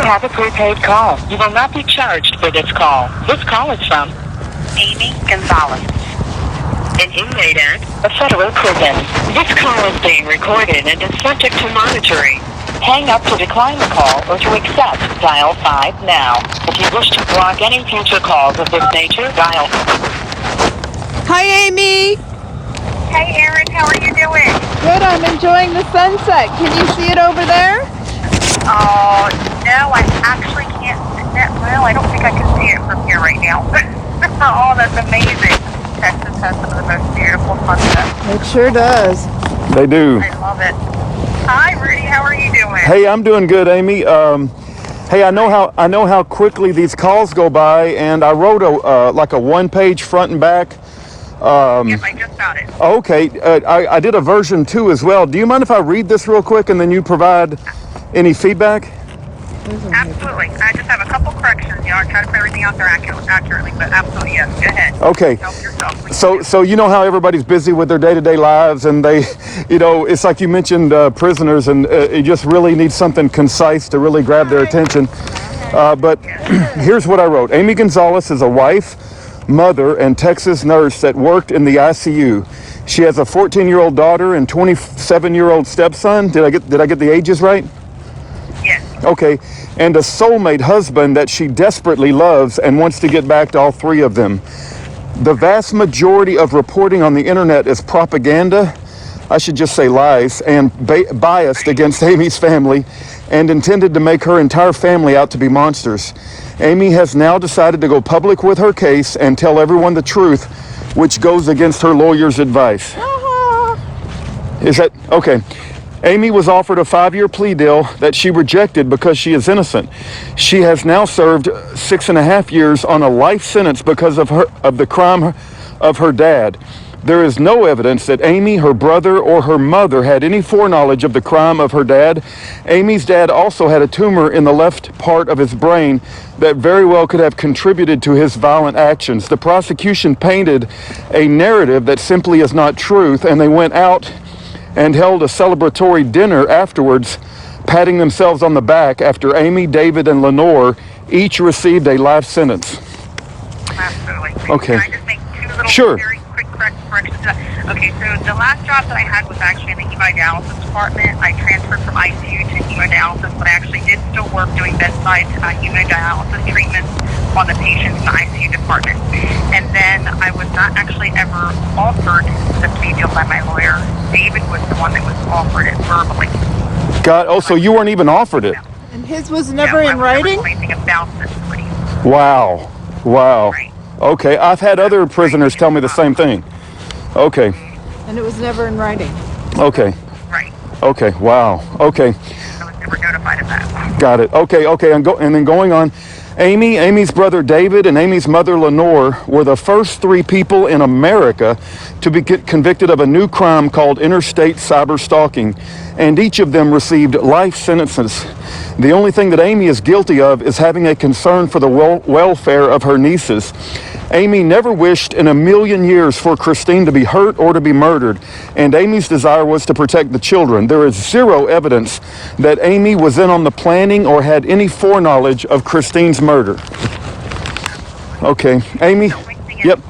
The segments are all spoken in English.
have a prepaid call. You will not be charged for this call. This call is from Amy Gonzalez, an inmate at a federal prison. This call is being recorded and is subject to monitoring. Hang up to decline the call or to accept, dial 5 now. If you wish to block any future calls of this nature, dial... Hi, Amy. Hey, Erin, how are you doing? Good, I'm enjoying the sunset. Can you see it over there? Oh, no, I actually can't. Well, I don't think I can see it from here right now. Oh, that's amazing. Texas has some of the most beautiful sunsets. It sure does. They do. I love it. Hi, Rudy, how are you doing? Hey, I'm doing good, Amy. Hey, I know how quickly these calls go by, and I wrote a one-page front and back. Yes, I just got it. Okay, I did a version 2 as well. Do you mind if I read this real quick and then you provide any feedback? Absolutely. I just have a couple corrections. You know, I try to put everything out there accurately, but absolutely, yes. Go ahead. Okay. Help yourself, please. So you know how everybody's busy with their day-to-day lives, and they, you know, it's like you mentioned prisoners, and you just really need something concise to really grab their attention. But here's what I wrote. Amy Gonzalez is a wife, mother, and Texas nurse that worked in the ICU. She has a 14-year-old daughter and 27-year-old stepson. Did I get the ages right? Yes. Okay, and a soulmate husband that she desperately loves and wants to get back to all 3 of them. The vast majority of reporting on the internet is propaganda, I should just say lies, and biased against Amy's family and intended to make her entire family out to be monsters. Amy has now decided to go public with her case and tell everyone the truth, which goes against her lawyer's advice. Is that okay? Amy was offered a 5-year plea deal that she rejected because she is innocent. She has now served 6.5 years on a life sentence because of the crime of her dad. There is no evidence that Amy, her brother, or her mother had any foreknowledge of the crime of her dad. Amy's dad also had a tumor in the left part of his brain that very well could have contributed to his violent actions. The prosecution painted a narrative that simply is not truth, and they went out and held a celebratory dinner afterwards, patting themselves on the back after Amy, David, and Lenore each received a life sentence. Absolutely. Okay. Can I just make 2 little Sure. very quick corrections? Okay, so the last job that I had was actually in the hemodialysis department. I transferred from ICU to hemodialysis, but I actually did still work doing bedside hemodialysis treatments on the patients in the ICU department. And then I was not actually ever offered the plea deal by my lawyer. David was the one that was offered it verbally. So you weren't even offered it? And his was never in writing? I was never anything about this plea. Wow. Right. Okay, I've had other prisoners tell me the same thing. Okay. And it was never in writing? Okay. Right. Okay, wow. Okay. I was never notified of that. Got it. Okay, and then going on, Amy's brother David, and Amy's mother Lenore were the first 3 people in America to be convicted of a new crime called interstate cyber stalking, and each of them received life sentences. The only thing that Amy is guilty of is having a concern for the welfare of her nieces. Amy never wished in a million years for Christine to be hurt or to be murdered, and Amy's desire was to protect the children. There is zero evidence that Amy was in on the planning or had any foreknowledge of Christine's murder. Okay, Amy? Yep.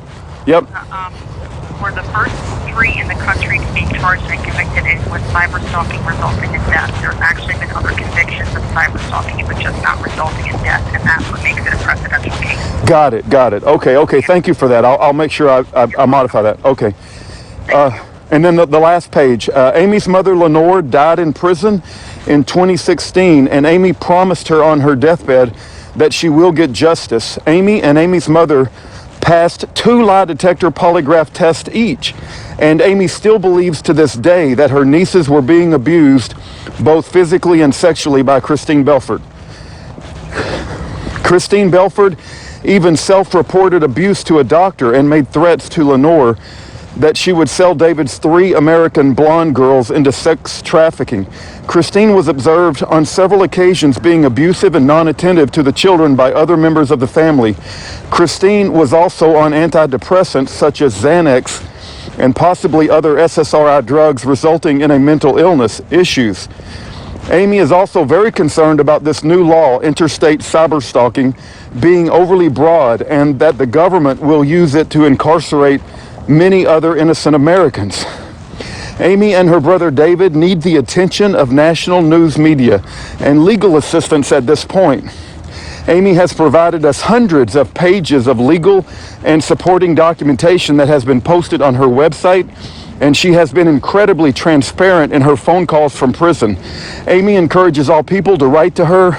We're the first 3 in the country to be charged and convicted with cyber stalking resulting in death. There's actually been other convictions of cyber stalking, but just not resulting in death, and that's what makes it a precedential case. Got it. Okay, thank you for that. I'll make sure I modify that. Okay. And then the last page. Amy's mother, Lenore, died in prison in 2016, and Amy promised her on her deathbed that she will get justice. Amy and Amy's mother passed 2 lie detector polygraph tests each, and Amy still believes to this day that her nieces were being abused both physically and sexually by Christine Belford. Christine Belford even self-reported abuse to a doctor and made threats to Lenore that she would sell David's 3 American blonde girls into sex trafficking. Christine was observed on several occasions being abusive and non-attentive to the children by other members of the family. Christine was also on antidepressants such as Xanax and possibly other SSRI drugs, resulting in a mental illness issues. Amy is also very concerned about this new law, interstate cyber stalking, being overly broad and that the government will use it to incarcerate many other innocent Americans. Amy and her brother David need the attention of national news media and legal assistance at this point. Amy has provided us hundreds of pages of legal and supporting documentation that has been posted on her website, and she has been incredibly transparent in her phone calls from prison. Amy encourages all people to write to her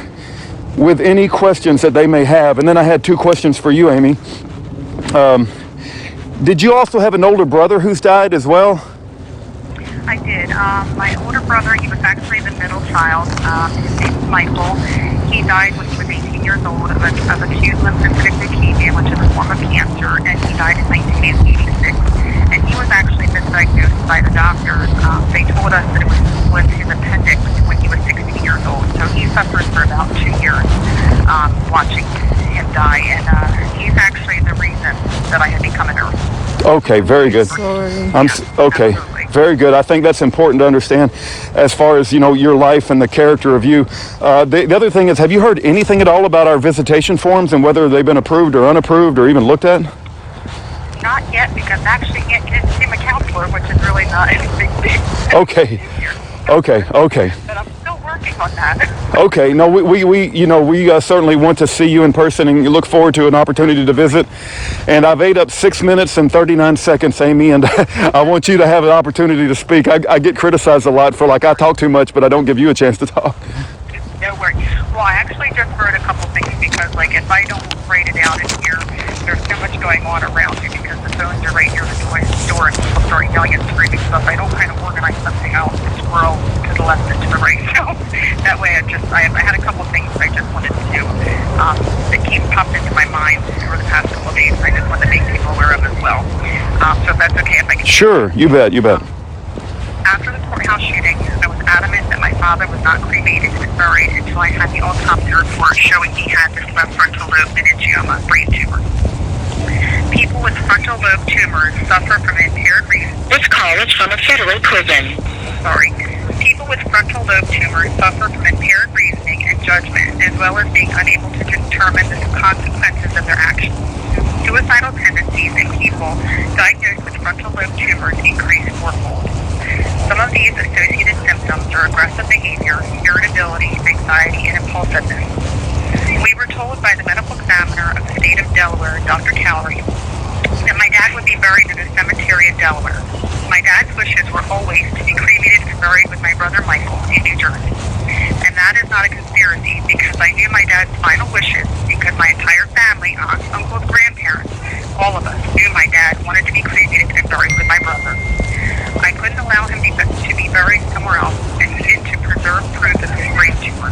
with any questions that they may have. And then I had two questions for you, Amy. Did you also have an older brother who's died as well? I did. My older brother, he was actually the middle child. His name's Michael. He died when he was 18 years old of acute lymphocytic leukemia, which is a form of cancer, and he died in 1986. And he was actually misdiagnosed by the doctors. They told us that it was his appendix when he was 16 years old. So he suffered for about 2 years watching him die, and he's actually the reason that I had become a nurse. Okay, very good. Sorry. Okay. Absolutely. Very good. I think that's important to understand as far as, your life and the character of you. The other thing is, have you heard anything at all about our visitation forms and whether they've been approved or unapproved or even looked at? Not yet, because actually it became a counselor, which is really not anything big. Okay. Okay. But I'm still working on that. Okay. No, we certainly want to see you in person and look forward to an opportunity to visit. And I've ate up 6 minutes and 39 seconds, Amy, and I want you to have an opportunity to speak. I get criticized a lot for I talk too much, but I don't give you a chance to talk. No worries. Well, I actually just heard a couple things because, if I don't write it down in here, there's so much going on around me because the phones are right near the door and people start yelling and screaming stuff. I don't kind of organize something out and squirrel to the left and to the right. So that way I had a couple things I just wanted to do that popped into my mind over the past couple of days. I just wanted to make people aware of as well. So if that's okay, if I can. Sure, you bet. After the courthouse shooting, I was adamant that my father was not cremated and buried until I had the autopsy report showing he had this left frontal lobe meningioma brain tumor. People with frontal lobe tumors suffer from impaired reasoning. This call is from a federal prison. People with frontal lobe tumors suffer from impaired reasoning and judgment, as well as being unable to determine the consequences of their actions. Suicidal tendencies in people diagnosed with frontal lobe tumors increase fourfold. Some of these associated symptoms are aggressive behavior, irritability, anxiety, and impulsiveness. We were told by the medical examiner of the state of Delaware, Dr. Calorie, that my dad would be buried in a cemetery in Delaware. My dad's wishes were always to be cremated and buried with my brother Michael in New Jersey. And that is not a conspiracy because I knew my dad's final wishes because my entire family, aunts, uncles, grandparents, all of us knew my dad wanted to be cremated and buried with my brother. I couldn't allow him to be buried somewhere else and needed to preserve proof of his brain tumor.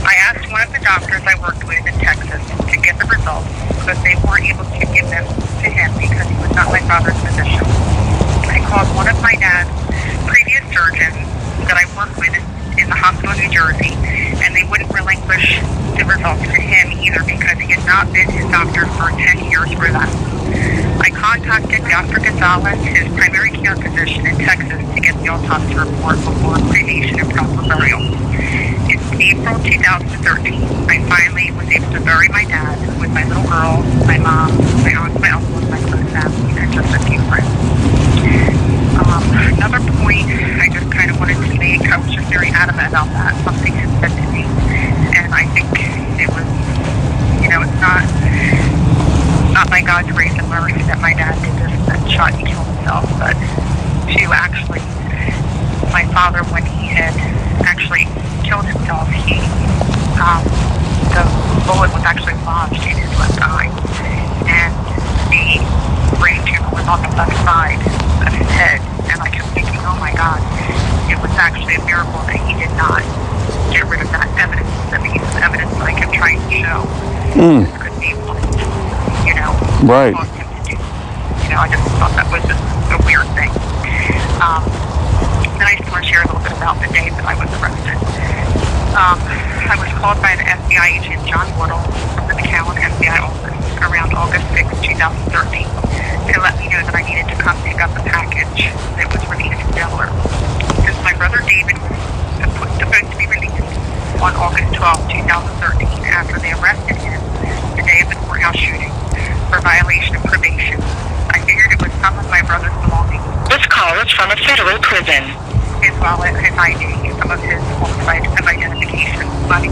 I asked one of the doctors I worked with in Texas to get the results, but they weren't able to give them to him because he was not my father's physician. I called one of my dad's previous surgeons that I worked with in the hospital in New Jersey, and they wouldn't relinquish the results to him either because he had not been his doctor for 10 years for that. I contacted Dr. Gonzalez, his primary care physician in Texas, to get the autopsy report before cremation and proper burial. In April 2013, I finally was able to bury my dad with my little girl, my mom, my aunts, my uncles, my close family, and just a few friends. Another point I just kind of wanted to make, I was just very adamant about that. Something had said to me, and I think it was, it's not by God's grace and mercy that my dad did this and shot and killed himself, but to actually, my father, when he had actually killed himself, the bullet was actually lodged in his left eye, and the brain tumor was on the left side of his head, and I kept thinking, oh my God, it was actually a miracle that he did not get rid of that evidence, that piece of evidence that I kept trying to show. This could be what, right. caused him to do. I just thought that was just a weird thing. Then I just want to share a little bit about the day that I was arrested. I was called by the FBI agent John Woodall from the McAllen FBI office around August 6, 2013 to let me know that I needed to come pick up a package that was released in Delaware. Since my brother David was supposed to be his wallet, his ID, some of his forms of identification, money.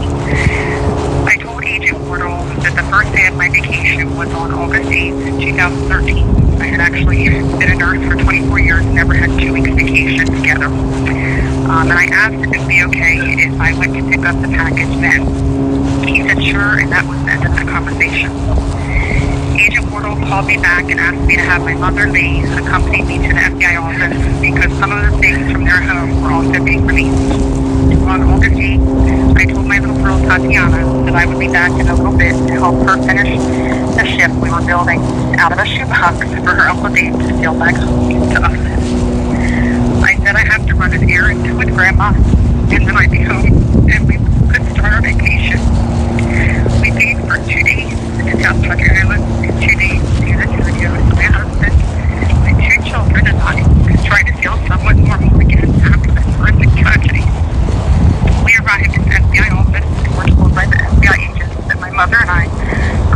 I told Agent Wardle that the first day of my vacation was on August 8th, 2013. I had actually been a nurse for 24 years and never had 2 weeks vacation together. And I asked if it would be okay if I went to pick up the package then. He said sure, and that was the end of the conversation. Agent Wardle called me back and asked me to have my mother, Lee, accompany me to the FBI office because some of the things from their home were also being released. On August 8th, I told my little girl, Tatiana, that I would be back in a little bit to help her finish the ship we were building out of a shoebox for her Uncle Dave to steal back home to us. I said I have to run an errand with Grandma, and then I'd be home, and we could start our vacation. We paid for 2 days to South Country Island and 2 days to the studios. My husband, my 2 children, and I could try to feel somewhat normal again after that horrific tragedy. We arrived at the FBI office and were told by the FBI agents that my mother and I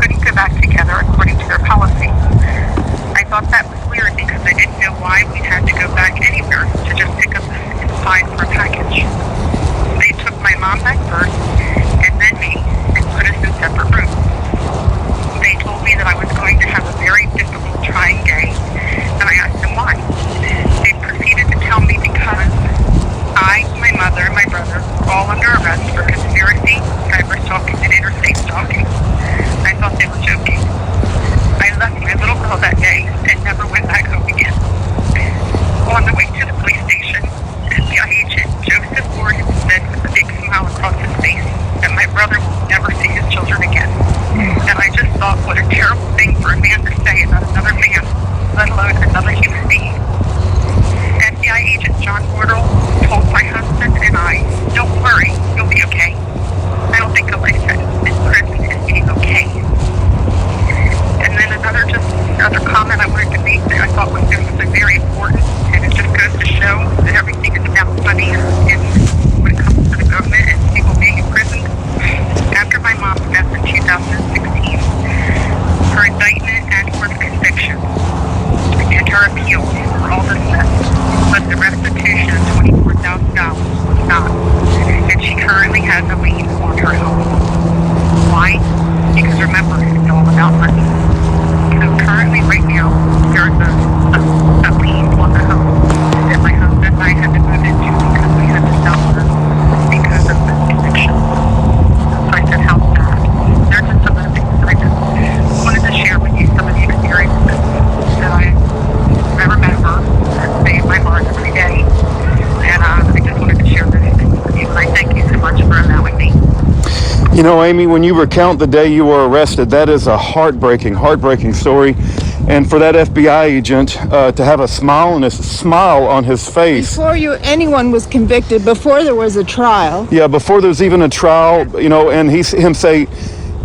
couldn't go back together according to their policy. I thought that was weird because I didn't know why we had to go back anywhere to just pick up and sign for a package. They took my mom back first and then me and put us in separate rooms. They told me that I was going to have a very difficult, trying day, and I asked them why. They proceeded to tell me because I, my mother, and my brother were all under arrest for conspiracy, cyber stalking, and interstate stalking. I thought they were joking. I left my little girl that day and never went back home again. On the way to the police station, FBI agent Joseph Ward said with a big smile across his face that my brother will never see his children again. And I just thought, what a terrible thing for a man to say about another man, let alone another human being. FBI agent John Wardle told my husband and I, don't worry, you'll be okay. I don't think a life sentence in prison is being okay. And then another comment I wanted to make that I thought was very important, and it just goes to show that everything is about money and when it comes to the government and people being imprisoned. After my mom's death in 2016, her indictment and her conviction and her appeal were all dismissed, but the restitution of $24,000 was not, and she currently has a lien on her home. Why? Because remember, it's all about money. So currently, right now, there's a lien on the home that my husband and I had to move into because we had to sell her because of the conviction. So I said, how sad. They're just some of the things that I just wanted to share with you, some of the experiences that I remember that stay in my heart every day. And I just wanted to share those things with you. And I thank you so much for allowing me. You know, Amy, when you recount the day you were arrested, that is a heartbreaking story. And for that FBI agent to have a smile on his face. Before anyone was convicted, before there was a trial. Yeah, before there's even a trial, you know, and him say,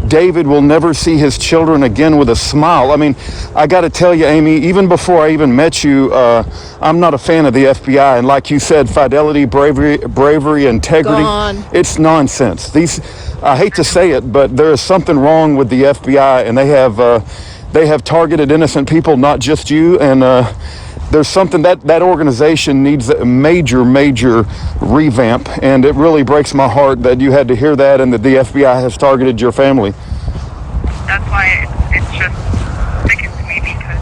David will never see his children again, with a smile. I mean, I got to tell you, Amy, even before I even met you, I'm not a fan of the FBI. And like you said, fidelity, bravery, integrity, Gone. It's nonsense. I hate to say it, but there is something wrong with the FBI, and they have targeted innocent people, not just you. And there's something that organization needs a major revamp, and it really breaks my heart that you had to hear that and that the FBI has targeted your family. That's why it's just sickens me, because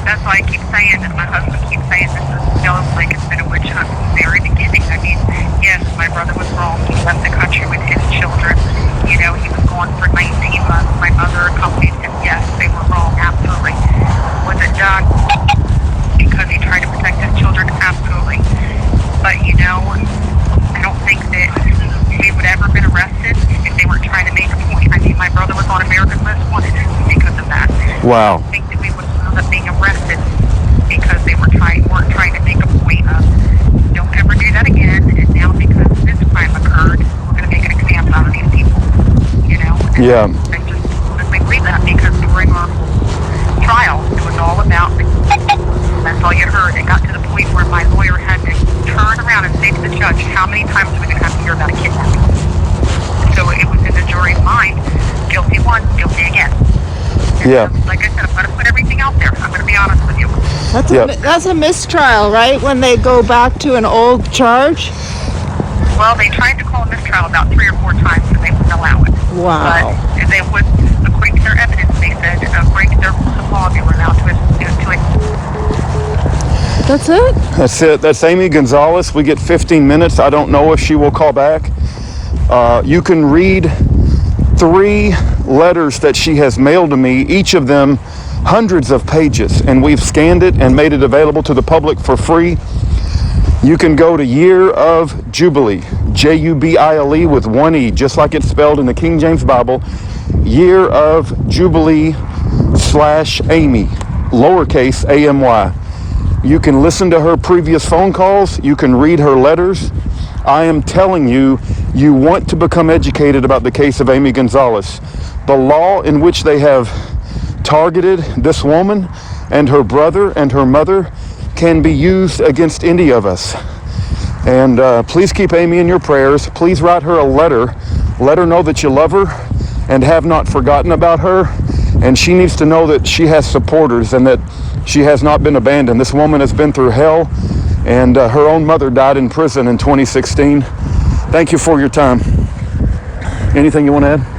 that's why I keep saying, and my husband keeps saying, this feels like it's been a witch hunt from the very beginning. I mean, yes, my brother was wrong. He left the country with his children. You know, he was gone for 19 months. My mother accompanied him. Yes, they were wrong, absolutely. Was it done because he tried to protect his children? Absolutely. But, you know, I don't think that he would ever been arrested if they weren't trying to make a point. I mean, my brother was on America's Most Wanted because of that. Wow. I don't think that we would end up being arrested because they weren't trying to make a point of, don't ever do that again, and now because this crime occurred, we're going to make an example out of these people. You know? And Yeah. I just honestly believe that, because during our trial, it was all about the that's all you heard. It got to the point where my lawyer had to turn around and say to the judge, how many times are we going to have to hear about a kidnapping? So it was in the jury's mind, guilty once, guilty again. And Yeah. like I said, I'm going to put everything out there. I'm going to be honest with you. you. That's a mistrial, right? When they go back to an old charge? Well, they tried to call a mistrial about 3 or 4 times and they wouldn't allow it. Wow. But they would, according to their evidence, they said, according to their law, they were allowed to it. That's it? That's it. That's Amy Gonzalez. We get 15 minutes. I don't know if she will call back. You can read 3 letters that she has mailed to me, each of them hundreds of pages, and we've scanned it and made it available to the public for free. You can go to Year of Jubilee, Jubile with 1 E, just like it's spelled in the King James Bible, Year of Jubilee /Amy, lowercase AMY. You can listen to her previous phone calls. You can read her letters. I am telling you, you want to become educated about the case of Amy Gonzalez. The law in which they have targeted this woman and her brother and her mother can be used against any of us. And please keep Amy in your prayers. Please write her a letter. Let her know that you love her and have not forgotten about her. And she needs to know that she has supporters and that she has not been abandoned. This woman has been through hell, and her own mother died in prison in 2016. Thank you for your time. Anything you want to add?